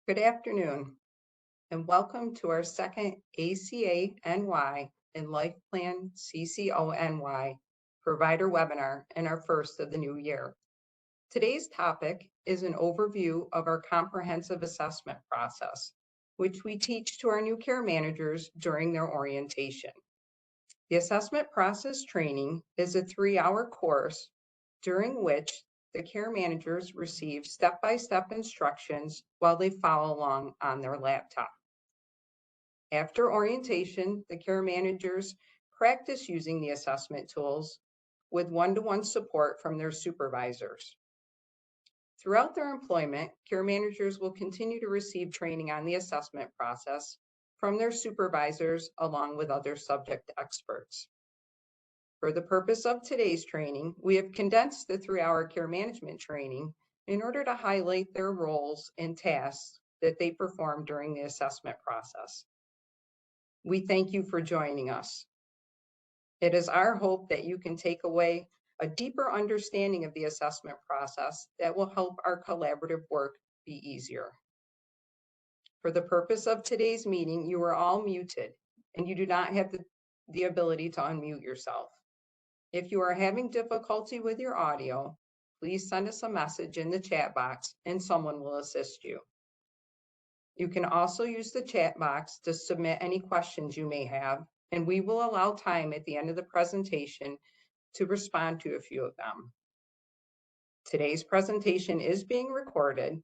Good afternoon, and welcome to our second ACA-NY and Life Plan CCO-NY provider webinar and our first of the new year. Today's topic is an overview of our comprehensive assessment process, which we teach to our new care managers during their orientation. The assessment process training is a 3-hour course during which the care managers receive step-by-step instructions while they follow along on their laptop. After orientation, the care managers practice using the assessment tools with one-to-one support from their supervisors. Throughout their employment, care managers will continue to receive training on the assessment process from their supervisors along with other subject experts. For the purpose of today's training, we have condensed the 3-hour care management training in order to highlight their roles and tasks that they perform during the assessment process. We thank you for joining us. It is our hope that you can take away a deeper understanding of the assessment process that will help our collaborative work be easier. For the purpose of today's meeting, you are all muted and you do not have the ability to unmute yourself. If you are having difficulty with your audio, please send us a message in the chat box and someone will assist you. You can also use the chat box to submit any questions you may have, and we will allow time at the end of the presentation to respond to a few of them. Today's presentation is being recorded,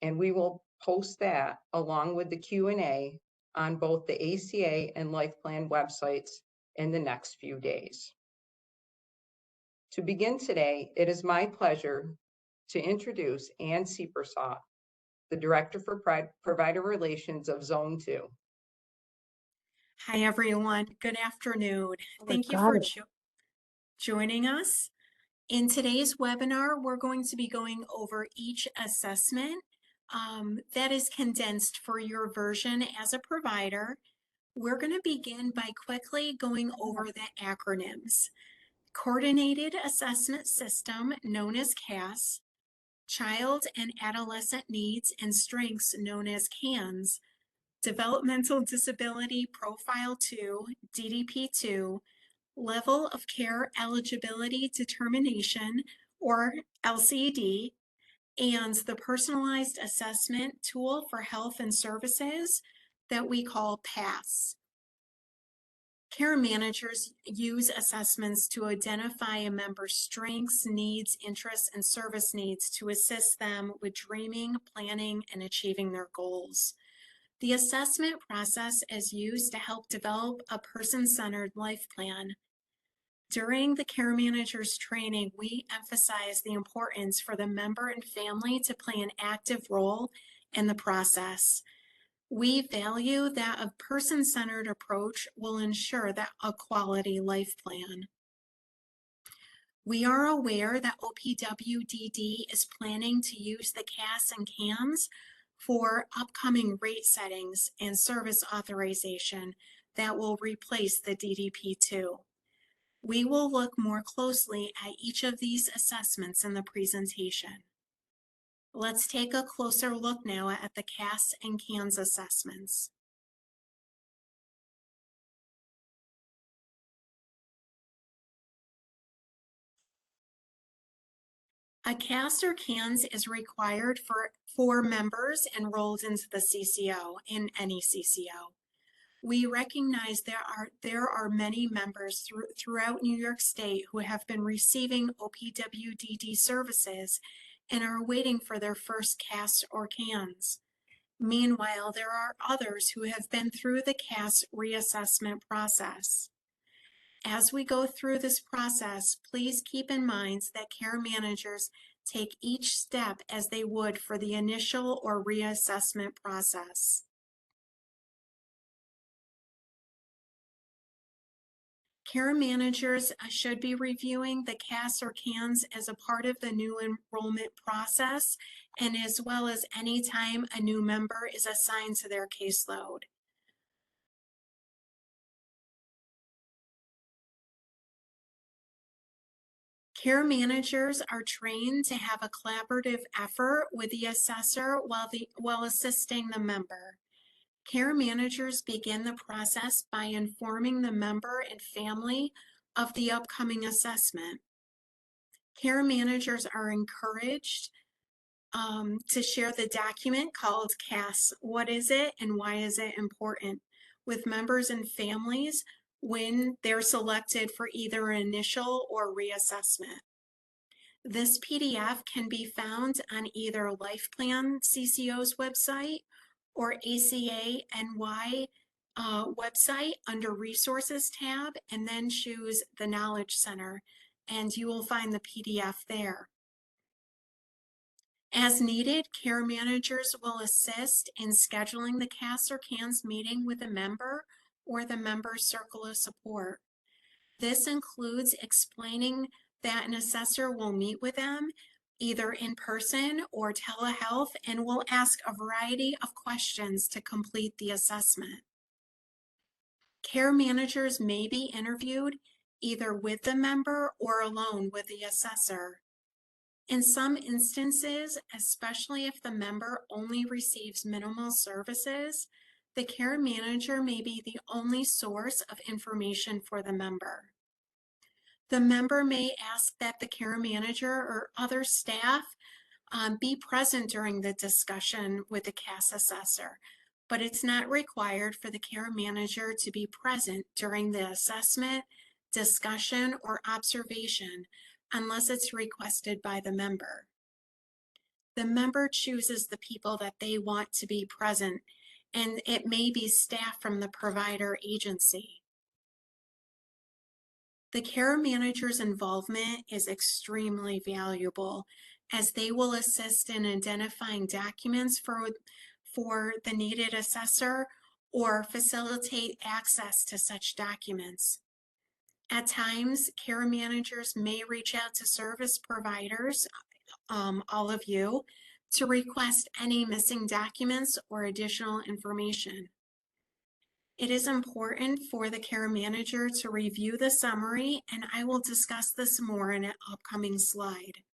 and we will post that along with the Q&A on both the ACA and Life Plan websites in the next few days. To begin today, it is my pleasure to introduce Ann Siepersaw, the Director for Provider Relations of Zone 2. Hi, everyone. Good afternoon. Thank you for joining us. In today's webinar, we're going to be going over each assessment that is condensed for your version as a provider. We're going to begin by quickly going over the acronyms. Coordinated Assessment System, known as CAS, Child and Adolescent Needs and Strengths, known as CANS, Developmental Disability Profile 2, DDP2, Level of Care Eligibility Determination, or LCD, and the Personalized Assessment Tool for Health and Services that we call PASS. Care managers use assessments to identify a member's strengths, needs, interests, and service needs to assist them with dreaming, planning, and achieving their goals. The assessment process is used to help develop a person-centered life plan. During the care manager's training, we emphasize the importance for the member and family to play an active role in the process. We value that a person-centered approach will ensure that a quality life plan. We are aware that OPWDD is planning to use the CAS and CANS for upcoming rate settings and service authorization that will replace the DDP2. We will look more closely at each of these assessments in the presentation. Let's take a closer look now at the CAS and CANS assessments. A CAS or CANS is required for members enrolled into the CCO in any CCO. We recognize there are many members throughout New York State who have been receiving OPWDD services and are waiting for their first CAS or CANS. Meanwhile, there are others who have been through the CAS reassessment process. As we go through this process, please keep in mind that care managers take each step as they would for the initial or reassessment process. Care managers should be reviewing the CAS or CANS as a part of the new enrollment process and as well as any time a new member is assigned to their caseload. Care managers are trained to have a collaborative effort with the assessor while assisting the member. Care managers begin the process by informing the member and family of the upcoming assessment. Care managers are encouraged to share the document called CAS, What is it and why is it important, with members and families when they're selected for either initial or reassessment. This PDF can be found on either LifePlan CCO's website or ACA NY website under Resources tab, and then choose the Knowledge Center, and you will find the PDF there. As needed, care managers will assist in scheduling the CAS or CANS meeting with a member or the member's circle of support. This includes explaining that an assessor will meet with them either in person or telehealth and will ask a variety of questions to complete the assessment. Care managers may be interviewed either with the member or alone with the assessor. In some instances, especially if the member only receives minimal services, the care manager may be the only source of information for the member. The member may ask that the care manager or other staff be present during the discussion with the CAS assessor, but it's not required for the care manager to be present during the assessment, discussion, or observation unless it's requested by the member. The member chooses the people that they want to be present, and it may be staff from the provider agency. The care manager's involvement is extremely valuable as they will assist in identifying documents for the needed assessor or facilitate access to such documents. At times, care managers may reach out to service providers, all of you, to request any missing documents or additional information. It is important for the care manager to review the summary, and I will discuss this more in an upcoming slide.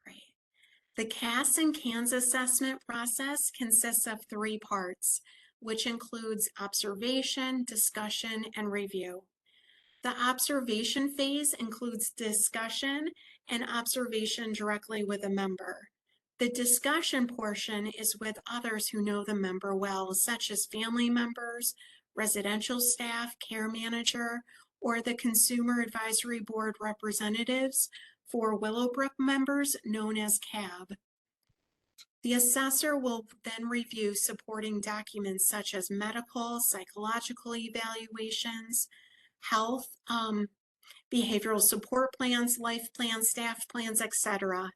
Great. The CAS and CANS assessment process consists of 3 parts, which includes observation, discussion, and review. The observation phase includes discussion and observation directly with a member. The discussion portion is with others who know the member well, such as family members, residential staff, care manager, or the Consumer Advisory Board representatives for Willowbrook members known as CAB. The assessor will then review supporting documents such as medical, psychological evaluations, health, behavioral support plans, life plans, staff plans, etc.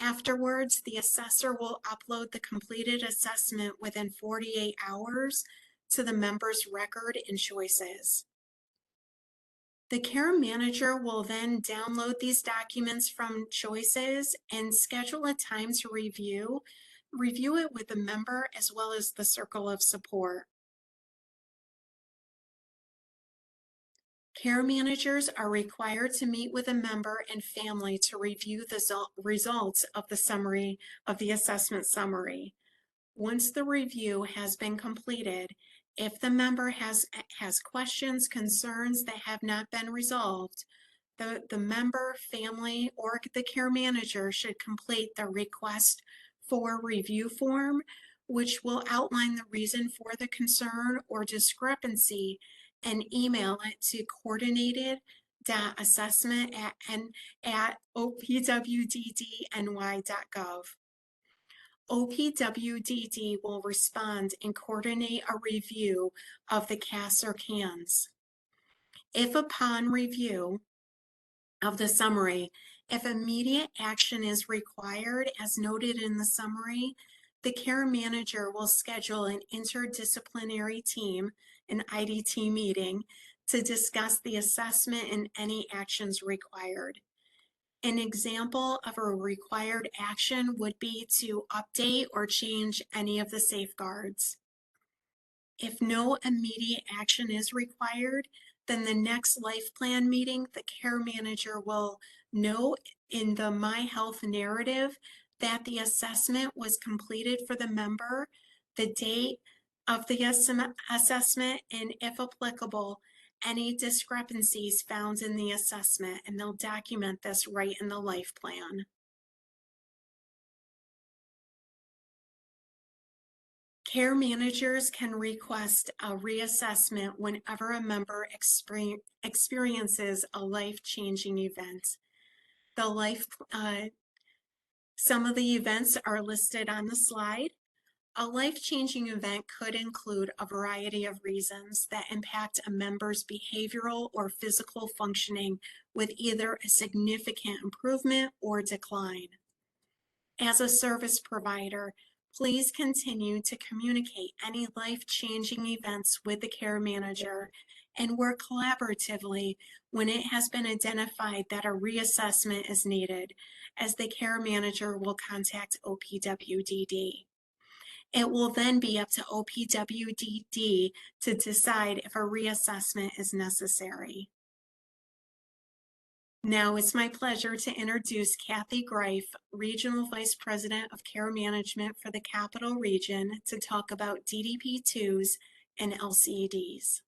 Afterwards, the assessor will upload the completed assessment within 48 hours to the member's record and choices. The care manager will then download these documents from choices and schedule a time to review it with the member as well as the circle of support. Care managers are required to meet with a member and family to review the results of the summary of the assessment summary. Once the review has been completed, if the member has questions, concerns that have not been resolved, the member, family, or the care manager should complete the request for review form, which will outline the reason for the concern or discrepancy and email it to coordinated.assessment@opwddy.gov. OPWDD will respond and coordinate a review of the CAS or CANS. If upon review of the summary, if immediate action is required as noted in the summary, the care manager will schedule an interdisciplinary team, an IDT meeting, to discuss the assessment and any actions required. An example of a required action would be to update or change any of the safeguards. If no immediate action is required, then the next life plan meeting, the care manager will note in the My Health narrative that the assessment was completed for the member, the date of the assessment, and if applicable, any discrepancies found in the assessment, and they'll document this right in the life plan. Care managers can request a reassessment whenever a member experiences a life-changing event. Some of the events are listed on the slide. A life-changing event could include a variety of reasons that impact a member's behavioral or physical functioning with either a significant improvement or decline. As a service provider, please continue to communicate any life-changing events with the care manager and work collaboratively when it has been identified that a reassessment is needed, as the care manager will contact OPWDD. It will then be up to OPWDD to decide if a reassessment is necessary. Now it's my pleasure to introduce Kathy Greif, Regional Vice President of Care Management for the Capital Region, to talk about DDP2s and LCDs.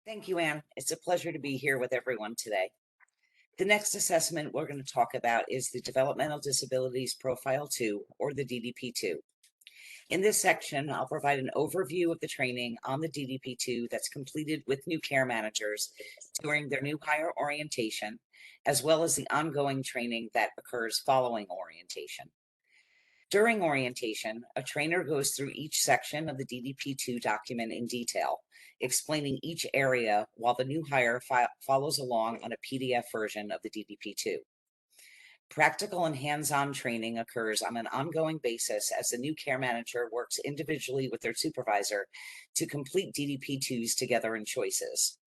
Thank you, Anne. It's a pleasure to be here with everyone today. The next assessment we're going to talk about is the Developmental Disabilities Profile 2, or the DDP2. In this section, I'll provide an overview of the training on the DDP2 that's completed with new care managers during their new hire orientation, as well as the ongoing training that occurs following orientation. During orientation, a trainer goes through each section of the DDP2 document in detail, explaining each area while the new hire follows along on a PDF version of the DDP2. Practical and hands-on training occurs on an ongoing basis as the new care manager works individually with their supervisor to complete DDP2s together in choices.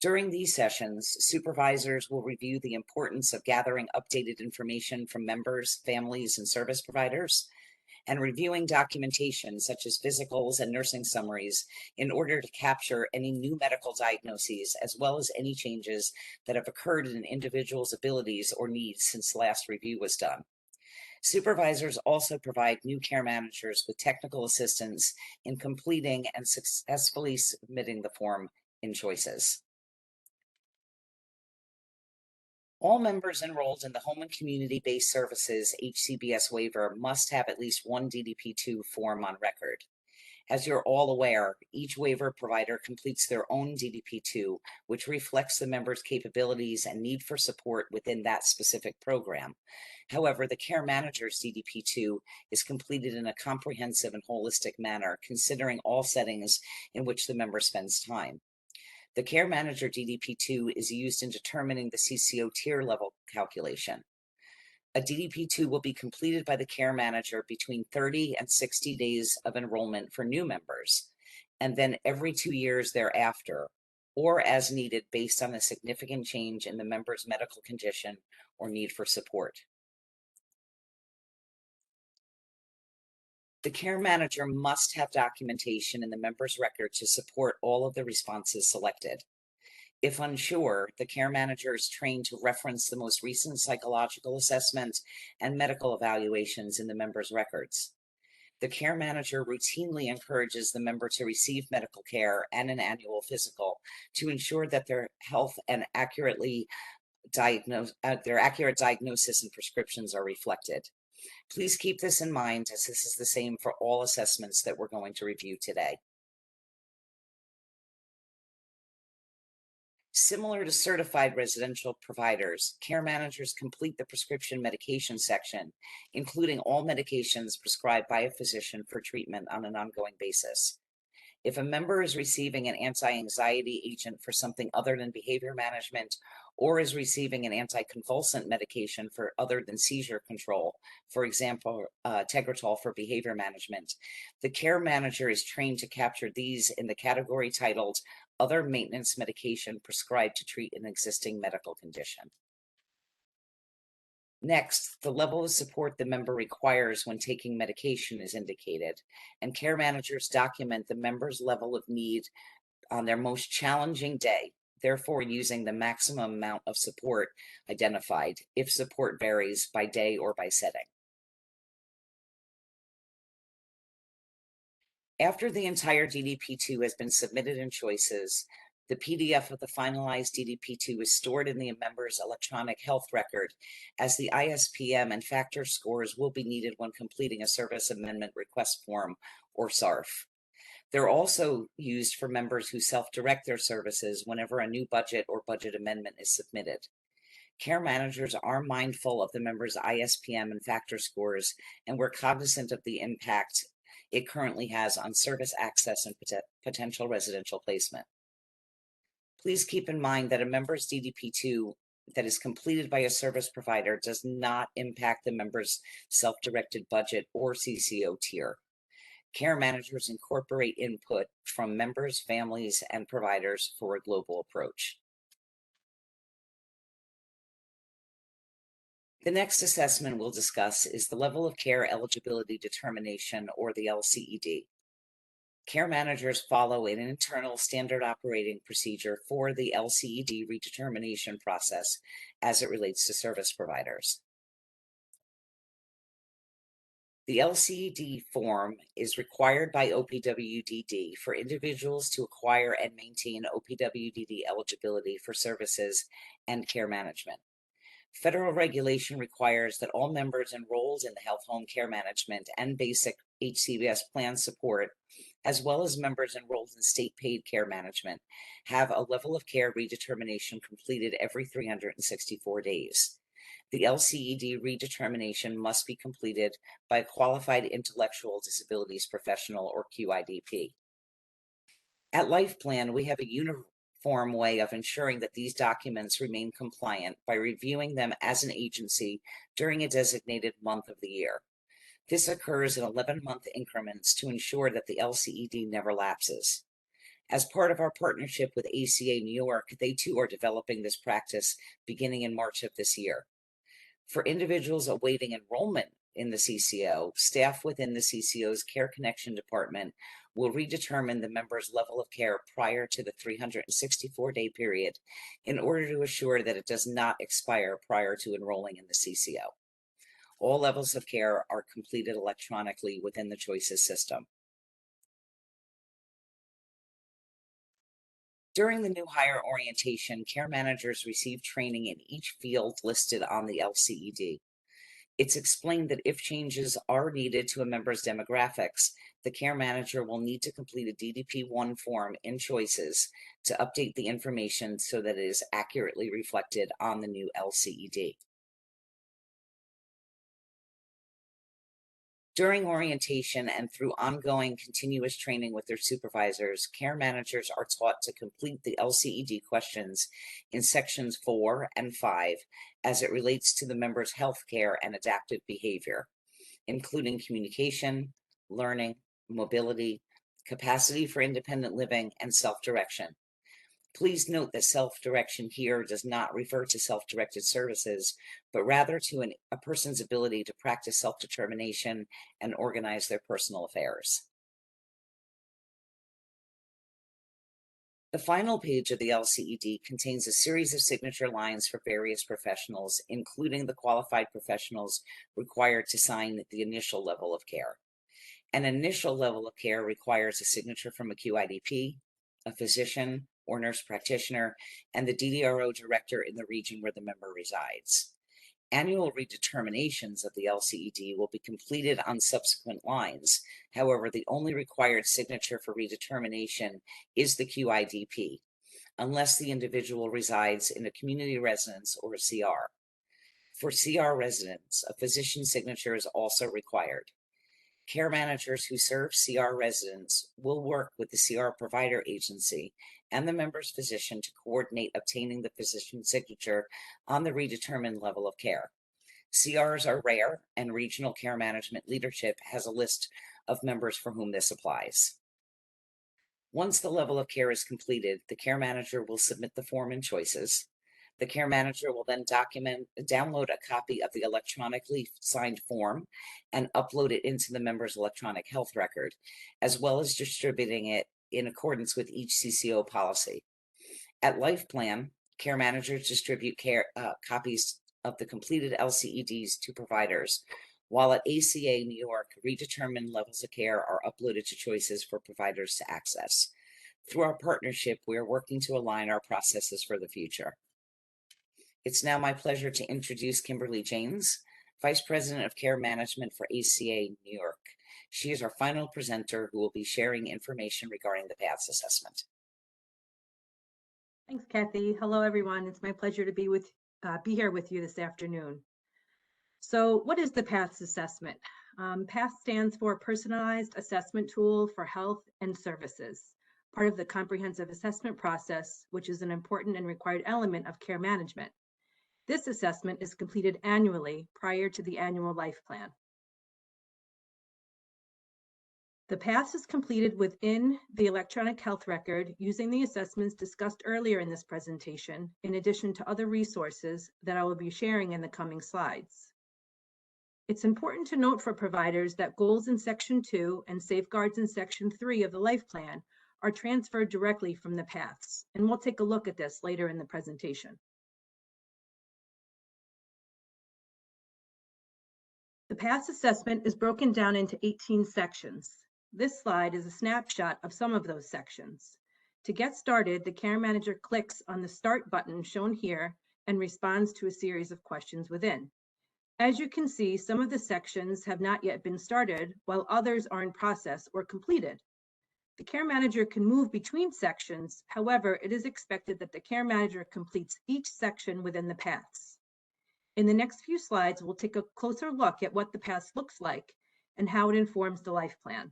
During these sessions, supervisors will review the importance of gathering updated information from members, families, and service providers, and reviewing documentation such as physicals and nursing summaries in order to capture any new medical diagnoses, as well as any changes that have occurred in an individual's abilities or needs since last review was done. Supervisors also provide new care managers with technical assistance in completing and successfully submitting the form in choices. All members enrolled in the Home and Community-Based Services HCBS waiver must have at least one DDP2 form on record. As you're all aware, each waiver provider completes their own DDP2, which reflects the member's capabilities and need for support within that specific program. However, the care manager's DDP2 is completed in a comprehensive and holistic manner, considering all settings in which the member spends time. The care manager DDP2 is used in determining the CCO tier level calculation. A DDP2 will be completed by the care manager between 30 and 60 days of enrollment for new members, and then every 2 years thereafter, or as needed based on a significant change in the member's medical condition or need for support. The care manager must have documentation in the member's record to support all of the responses selected. If unsure, the care manager is trained to reference the most recent psychological assessment and medical evaluations in the member's records. The care manager routinely encourages the member to receive medical care and an annual physical to ensure that their health and accurate diagnosis and prescriptions are reflected. Please keep this in mind, as this is the same for all assessments that we're going to review today. Similar to certified residential providers, care managers complete the prescription medication section, including all medications prescribed by a physician for treatment on an ongoing basis. If a member is receiving an anti-anxiety agent for something other than behavior management, or is receiving an anticonvulsant medication for other than seizure control, for example, Tegretol for behavior management, the care manager is trained to capture these in the category titled other maintenance medication prescribed to treat an existing medical condition. Next, the level of support the member requires when taking medication is indicated, and care managers document the member's level of need on their most challenging day, therefore using the maximum amount of support identified if support varies by day or by setting. After the entire DDP2 has been submitted in choices, the PDF of the finalized DDP2 is stored in the member's electronic health record, as the ISPM and factor scores will be needed when completing a service amendment request form, or SARF. They're also used for members who self-direct their services whenever a new budget or budget amendment is submitted. Care managers are mindful of the member's ISPM and factor scores, and we're cognizant of the impact it currently has on service access and potential residential placement. Please keep in mind that a member's DDP2 that is completed by a service provider does not impact the member's self-directed budget or CCO tier. Care managers incorporate input from members, families, and providers for a global approach. The next assessment we'll discuss is the Level of Care Eligibility Determination, or the LCED. Care managers follow an internal standard operating procedure for the LCED redetermination process as it relates to service providers. The LCED form is required by OPWDD for individuals to acquire and maintain OPWDD eligibility for services and care management. Federal regulation requires that all members enrolled in the Health Home Care Management and basic HCBS plan support, as well as members enrolled in state paid care management, have a level of care redetermination completed every 364 days. The LCED redetermination must be completed by a qualified intellectual disabilities professional, or QIDP. At LifePlan, we have a uniform way of ensuring that these documents remain compliant by reviewing them as an agency during a designated month of the year. This occurs in 11-month increments to ensure that the LCED never lapses. As part of our partnership with ACA New York, they too are developing this practice beginning in March of this year. For individuals awaiting enrollment in the CCO, staff within the CCO's Care Connection department will redetermine the member's level of care prior to the 364-day period in order to assure that it does not expire prior to enrolling in the CCO. All levels of care are completed electronically within the Choices system. During the new hire orientation, care managers receive training in each field listed on the LCED. It's explained that if changes are needed to a member's demographics, the care manager will need to complete a DDP-1 form in Choices to update the information so that it is accurately reflected on the new LCED. During orientation and through ongoing continuous training with their supervisors, care managers are taught to complete the LCED questions in sections 4 and 5 as it relates to the member's health care and adaptive behavior, including communication, learning, mobility, capacity for independent living, and self-direction. Please note that self-direction here does not refer to self-directed services, but rather to a person's ability to practice self-determination and organize their personal affairs. The final page of the LCED contains a series of signature lines for various professionals, including the qualified professionals required to sign the initial level of care. An initial level of care requires a signature from a QIDP, a physician, or nurse practitioner, and the DDRO director in the region where the member resides. Annual redeterminations of the LCED will be completed on subsequent lines. However, the only required signature for redetermination is the QIDP, unless the individual resides in a community residence or a CR. For CR residents, a physician's signature is also required. Care managers who serve CR residents will work with the CR provider agency and the member's physician to coordinate obtaining the physician's signature on the redetermined level of care. CRs are rare, and regional care management leadership has a list of members for whom this applies. Once the level of care is completed, the care manager will submit the form and choices. The care manager will then download a copy of the electronically signed form and upload it into the member's electronic health record, as well as distributing it in accordance with each CCO policy. At Life Plan, care managers distribute copies of the completed LCEDs to providers, while at ACA New York, redetermined levels of care are uploaded to choices for providers to access. Through our partnership, we are working to align our processes for the future. It's now my pleasure to introduce Kimberly Janes, Vice President of Care Management for ACA New York. She is our final presenter who will be sharing information regarding the PATHS assessment. Thanks, Kathy. Hello, everyone. It's my pleasure to be here with you this afternoon. So what is the PATHS assessment? PATHS stands for Personalized Assessment Tool for Health and Services, part of the comprehensive assessment process, which is an important and required element of care management. This assessment is completed annually prior to the annual life plan. The PATHS is completed within the electronic health record using the assessments discussed earlier in this presentation, in addition to other resources that I will be sharing in the coming slides. It's important to note for providers that goals in Section 2 and safeguards in Section 3 of the life plan are transferred directly from the PATHS, and we'll take a look at this later in the presentation. The PATHS assessment is broken down into 18 sections. This slide is a snapshot of some of those sections. To get started, the care manager clicks on the Start button shown here and responds to a series of questions within. As you can see, some of the sections have not yet been started, while others are in process or completed. The care manager can move between sections. However, it is expected that the care manager completes each section within the PATHS. In the next few slides, we'll take a closer look at what the PATHS looks like and how it informs the life plan.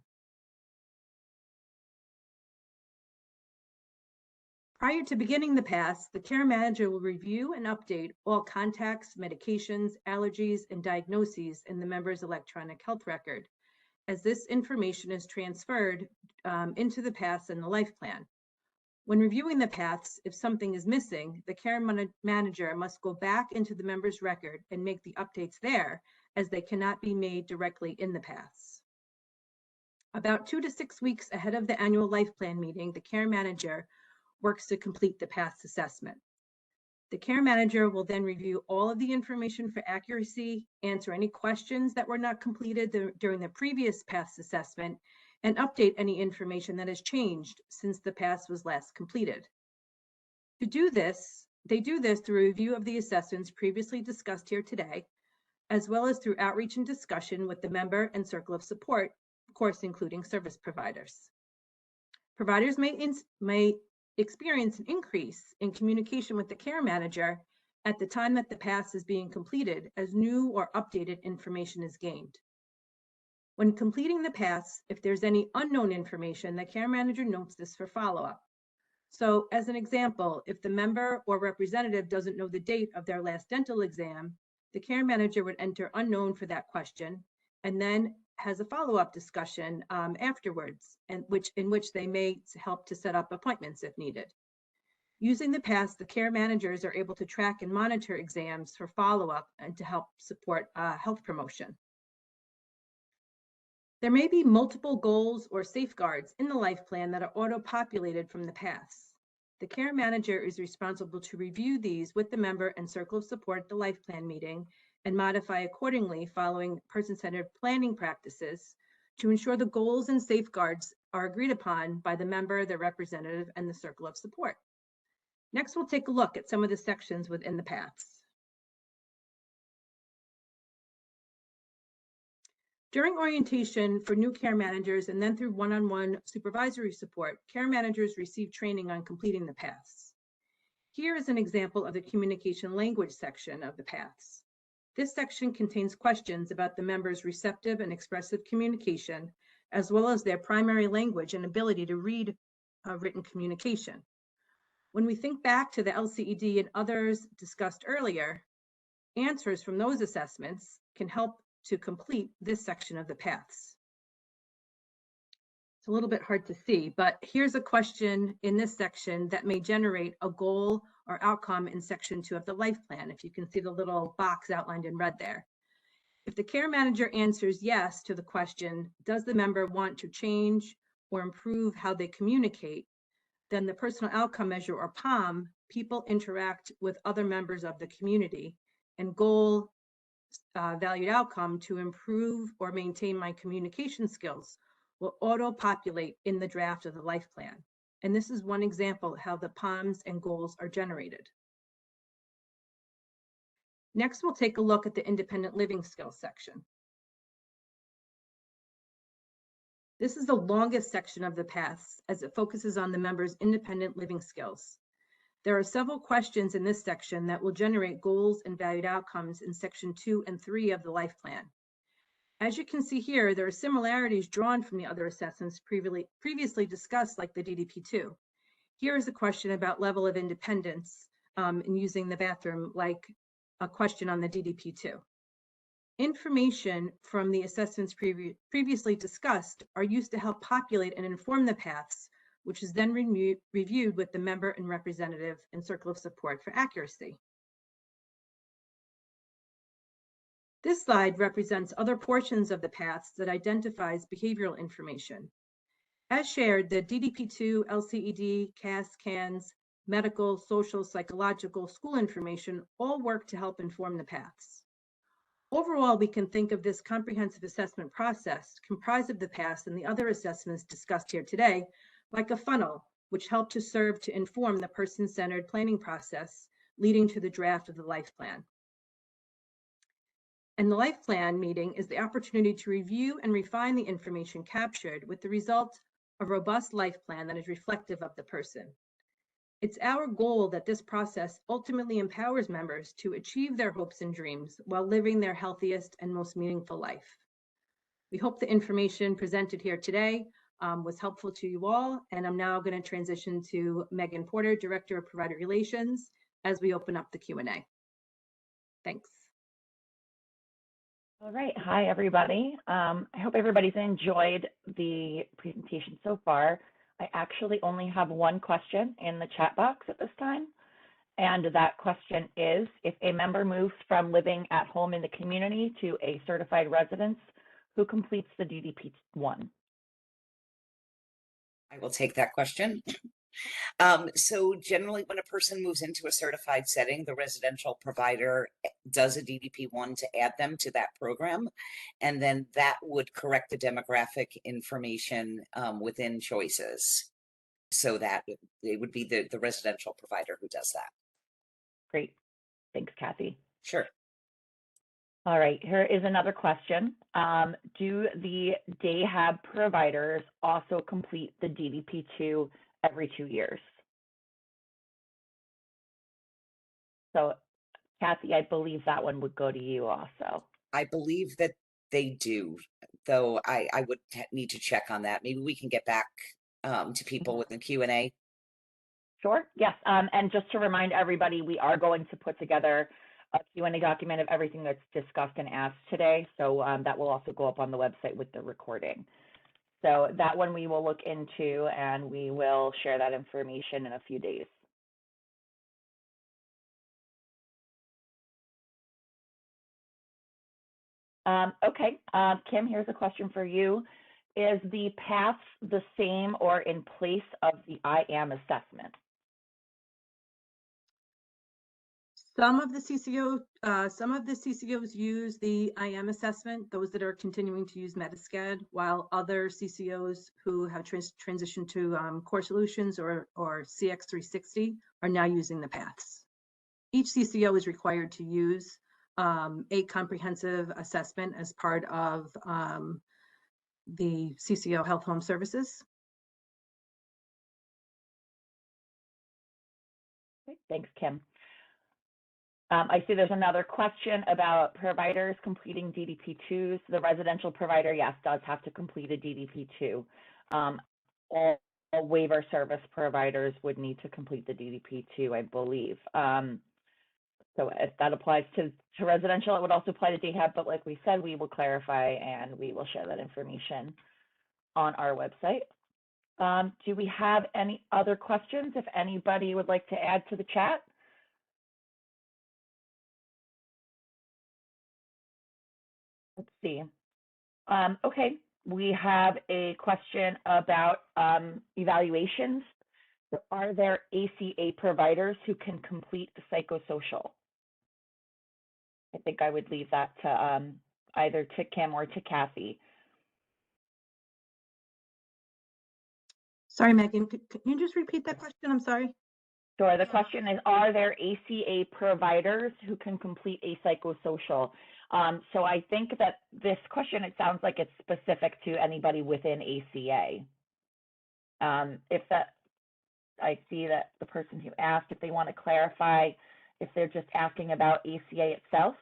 Prior to beginning the PATHS, the care manager will review and update all contacts, medications, allergies, and diagnoses in the member's electronic health record, as this information is transferred into the PATHS and the life plan. When reviewing the PATHS, if something is missing, the care manager must go back into the member's record and make the updates there, as they cannot be made directly in the PATHS. About 2 to 6 weeks ahead of the annual life plan meeting, the care manager works to complete the PATHS assessment. The care manager will then review all of the information for accuracy, answer any questions that were not completed during the previous PATHS assessment, and update any information that has changed since the PATHS was last completed. To do this, they do this through a review of the assessments previously discussed here today, as well as through outreach and discussion with the member and circle of support, of course, including service providers. Providers may experience an increase in communication with the care manager at the time that the PATHS is being completed as new or updated information is gained. When completing the PATHS, if there's any unknown information, the care manager notes this for follow-up. So as an example, if the member or representative doesn't know the date of their last dental exam, the care manager would enter unknown for that question and then has a follow-up discussion afterwards, in which they may help to set up appointments if needed. Using the PATHS, the care managers are able to track and monitor exams for follow-up and to help support health promotion. There may be multiple goals or safeguards in the life plan that are auto-populated from the PATHS. The care manager is responsible to review these with the member and circle of support at the life plan meeting and modify accordingly following person-centered planning practices to ensure the goals and safeguards are agreed upon by the member, the representative, and the circle of support. Next, we'll take a look at some of the sections within the PATHS. During orientation for new care managers and then through one-on-one supervisory support, care managers receive training on completing the PATHS. Here is an example of the communication language section of the PATHS. This section contains questions about the member's receptive and expressive communication, as well as their primary language and ability to read written communication. When we think back to the LCED and others discussed earlier, answers from those assessments can help to complete this section of the PATHS. It's a little bit hard to see, but here's a question in this section that may generate a goal or outcome in section 2 of the life plan. If you can see the little box outlined in red there. If the care manager answers yes to the question, does the member want to change or improve how they communicate? Then the personal outcome measure, or POM, people interact with other members of the community, and goal valued outcome, to improve or maintain my communication skills, will auto-populate in the draft of the life plan. And this is one example how the POMs and goals are generated. Next, we'll take a look at the independent living skills section. This is the longest section of the paths as it focuses on the members' independent living skills. There are several questions in this section that will generate goals and valued outcomes in section 2 and 3 of the life plan. As you can see here, there are similarities drawn from the other assessments previously discussed, like the DDP2. Here is a question about level of independence in using the bathroom, like a question on the DDP2. Information from the assessments previously discussed are used to help populate and inform the paths, which is then reviewed with the member and representative and circle of support for accuracy. This slide represents other portions of the paths that identifies behavioral information. As shared, the DDP2, LCED, CAS, CANS, medical, social, psychological, school information all work to help inform the paths. Overall, we can think of this comprehensive assessment process comprised of the paths and the other assessments discussed here today like a funnel, which help to serve to inform the person-centered planning process leading to the draft of the life plan. And the life plan meeting is the opportunity to review and refine the information captured with the result of a robust life plan that is reflective of the person. It's our goal that this process ultimately empowers members to achieve their hopes and dreams while living their healthiest and most meaningful life. We hope the information presented here today was helpful to you all, and I'm now going to transition to Megan Porter, Director of Provider Relations, as we open up the Q&A. Thanks. All right. Hi, everybody. I hope everybody's enjoyed the presentation so far. I actually only have one question in the chat box at this time. And that question is, if a member moves from living at home in the community to a certified residence, who completes the DDP1? I will take that question. So generally when a person moves into a certified setting, the residential provider does a DDP1 to add them to that program. And then that would correct the demographic information within choices. So that it would be the residential provider who does that. Great. Thanks, Kathy. Sure. All right, here is another question. Do the day hab providers also complete the DDP2 every 2 years? So Kathy, I believe that one would go to you also. I believe that they do, though I would need to check on that. Maybe we can get back to people with the Q&A. Sure, yes. And just to remind everybody, we are going to put together a Q&A document of everything that's discussed and asked today. So that will also go up on the website with the recording. So that one we will look into, and we will share that information in a few days. Okay, Kim, here's a question for you. Is the path the same or in place of the IAM assessment? Some of the CCOs use the IM assessment, those that are continuing to use Metascad, while other CCOs who have transitioned to Core Solutions or CX360 are now using the paths. Each CCO is required to use a comprehensive assessment as part of the CCO Health Home Services. Okay, thanks, Kim. I see there's another question about providers completing DDP2s. The residential provider, yes, does have to complete a DDP2. All waiver service providers would need to complete the DDP2, I believe. So if that applies to residential, it would also apply to day hab, but like we said, we will clarify and we will share that information on our website. Do we have any other questions? If anybody would like to add to the chat? Let's see. Okay, we have a question about evaluations. So are there ACA providers who can complete the psychosocial? I think I would leave that to either to Kim or to Kathy. Sorry, Megan, can you just repeat that question? I'm sorry. Sure, the question is, are there ACA providers who can complete a psychosocial? So I think that this question, it sounds like it's specific to anybody within ACA. If that, I see that the person who asked, if they want to clarify, if they're just asking about ACA itself.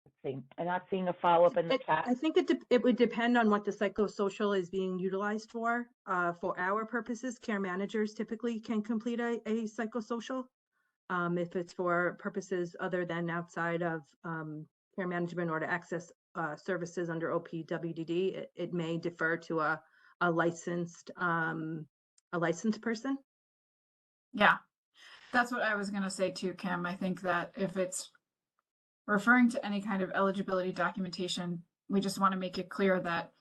Let's see, I'm not seeing a follow-up in the chat. I think it would depend on what the psychosocial is being utilized for. For our purposes, care managers typically can complete a psychosocial. If it's for purposes other than outside of care management or to access services under OPWDD, it may defer to a licensed person. Yeah, that's what I was going to say too, Kim. I think that if it's referring to any kind of eligibility documentation, we just want to make it clear that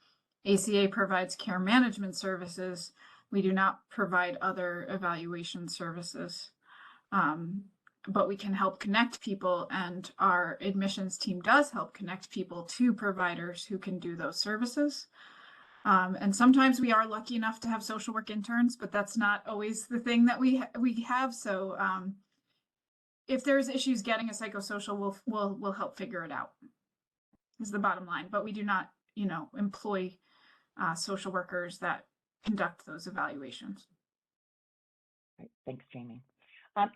ACA provides care management services. We do not provide other evaluation services. But we can help connect people, and our admissions team does help connect people to providers who can do those services. And sometimes we are lucky enough to have social work interns, but that's not always the thing that we have. So if there's issues getting a psychosocial, we'll help figure it out, is the bottom line. But we do not, employ social workers that conduct those evaluations. Right. Thanks, Jamie.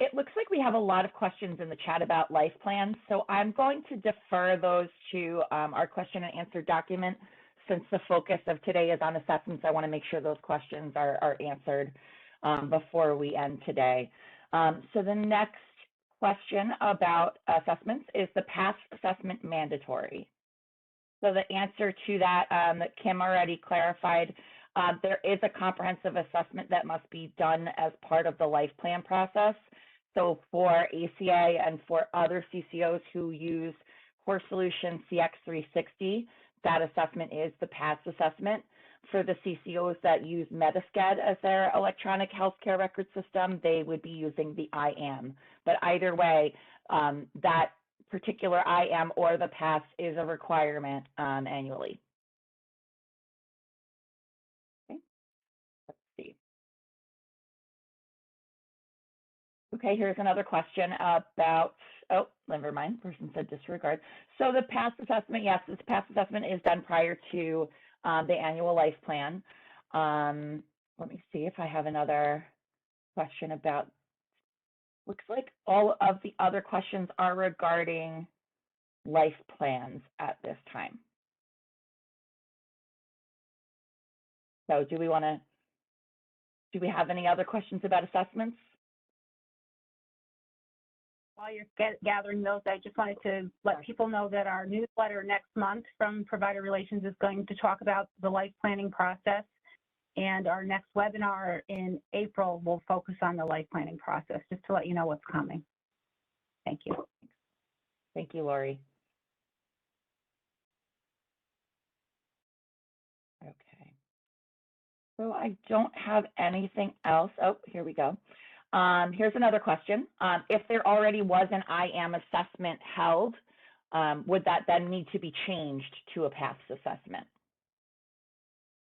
It looks like we have a lot of questions in the chat about life plans, so I'm going to defer those to our question and answer document. Since the focus of today is on assessments, I want to make sure those questions are answered before we end today. So the next question about assessments is the PASS assessment mandatory? So the answer to that, that Kim already clarified, there is a comprehensive assessment that must be done as part of the life plan process. So for ACA and for other CCOs who use Core Solution CX360, that assessment is the PASS assessment. For the CCOs that use Metasced as their electronic healthcare record system, they would be using the IAM. But either way, that particular IAM or the PASS is a requirement annually. Okay, let's see. Okay, here's another question about, oh, never mind, person said disregard. So the PASS assessment, yes, this PASS assessment is done prior to the annual life plan. Let me see if I have another question about, looks like all of the other questions are regarding life plans at this time. So do we have any other questions about assessments? While you're gathering those, I just wanted to let people know that our newsletter next month from Provider Relations is going to talk about the life planning process. And our next webinar in April will focus on the life planning process, just to let you know what's coming. Thank you. Thank you, Lori. Okay. So I don't have anything else. Oh, here we go. Here's another question. If there already was an IAM assessment held, would that then need to be changed to a PASS assessment?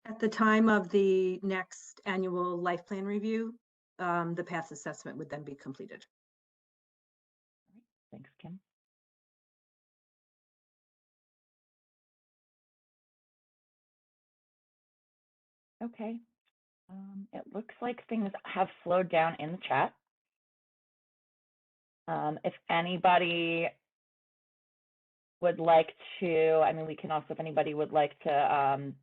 At the time of the next annual life plan review, the PASS assessment would then be completed. Thanks, Kim. Okay. It looks like things have slowed down in the chat. If anybody would like to, I mean, we can also, if anybody would like to,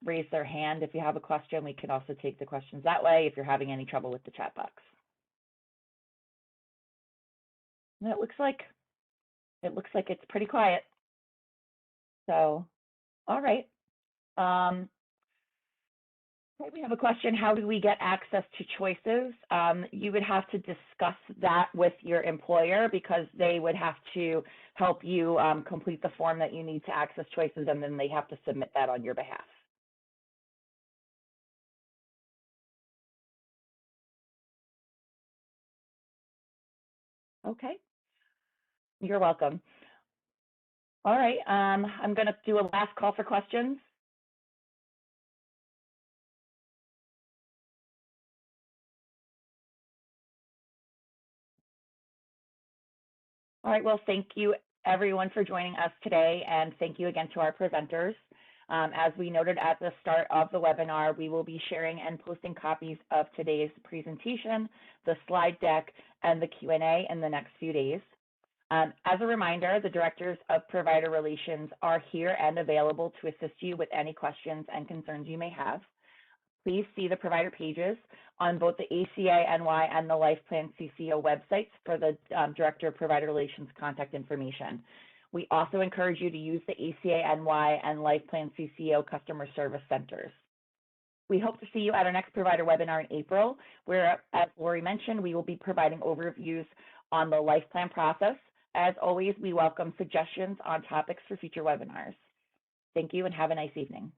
raise their hand if you have a question, we can also take the questions that way if you're having any trouble with the chat box. And it looks like It looks like it's pretty quiet. So, all right. Okay, we have a question. How do we get access to choices? You would have to discuss that with your employer because they would have to help you complete the form that you need to access choices, and then they have to submit that on your behalf. Okay, you're welcome. All right, I'm going to do a last call for questions. All right, well, thank you everyone for joining us today, and thank you again to our presenters. As we noted at the start of the webinar, we will be sharing and posting copies of today's presentation, the slide deck, and the Q&A in the next few days. As a reminder, the Directors of Provider Relations are here and available to assist you with any questions and concerns you may have. Please see the provider pages on both the ACA NY and the Life Plan CCO websites for the Director of Provider Relations contact information. We also encourage you to use the ACA NY and Life Plan CCO customer service centers. We hope to see you at our next provider webinar in April, where, as Lori mentioned, we will be providing overviews on the Life Plan process. As always, we welcome suggestions on topics for future webinars. Thank you and have a nice evening.